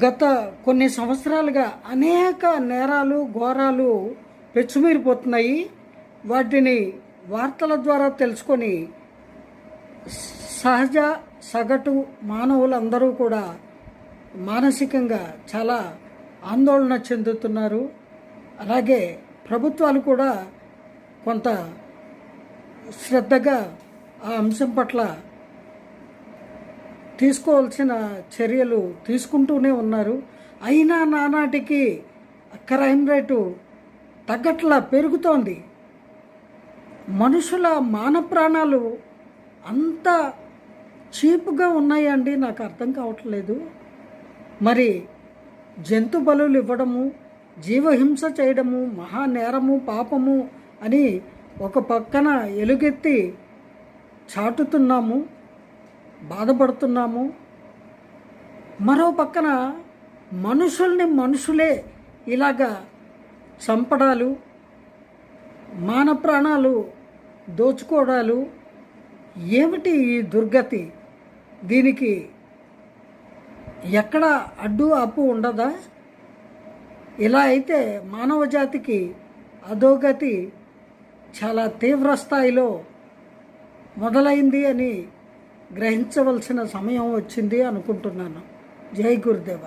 గత కొన్ని సంవత్సరాలుగా అనేక నేరాలు ఘోరాలు పెచ్చుమీరిపోతున్నాయి. వాటిని వార్తల ద్వారా తెలుసుకొని సహజ సగటు మానవులందరూ కూడా మానసికంగా చాలా ఆందోళన చెందుతున్నారు. అలాగే ప్రభుత్వాలు కూడా కొంత శ్రద్ధగా ఆ అంశం పట్ల తీసుకోవాల్సిన చర్యలు తీసుకుంటూనే ఉన్నారు. అయినా నానాటికి క్రైమ్ రేటు తగ్గట్లా పెరుగుతోంది. మనుషుల మాన ప్రాణాలు అంత చీప్గా ఉన్నాయండి, నాకు అర్థం కావట్లేదు. మరి జంతు బలులు ఇవ్వడము, జీవహింస చేయడము మహానేరము, పాపము అని ఒక పక్కన ఎలుగెత్తి చాటుతున్నాము, బాధపడుతున్నాము. మరో పక్కన మనుషులే ఇలాగా చంపడాలు, మాన ప్రాణాలు దోచుకోవడాలు ఏమిటి ఈ దుర్గతి? దీనికి ఎక్కడ అడ్డు అప్పు ఉండదా? ఇలా అయితే మానవ జాతికి అధోగతి చాలా తీవ్ర స్థాయిలో మొదలైంది అని గ్రహించవలసిన సమయం వచ్చింది అనుకుంటున్నాను. జై గురుదేవ.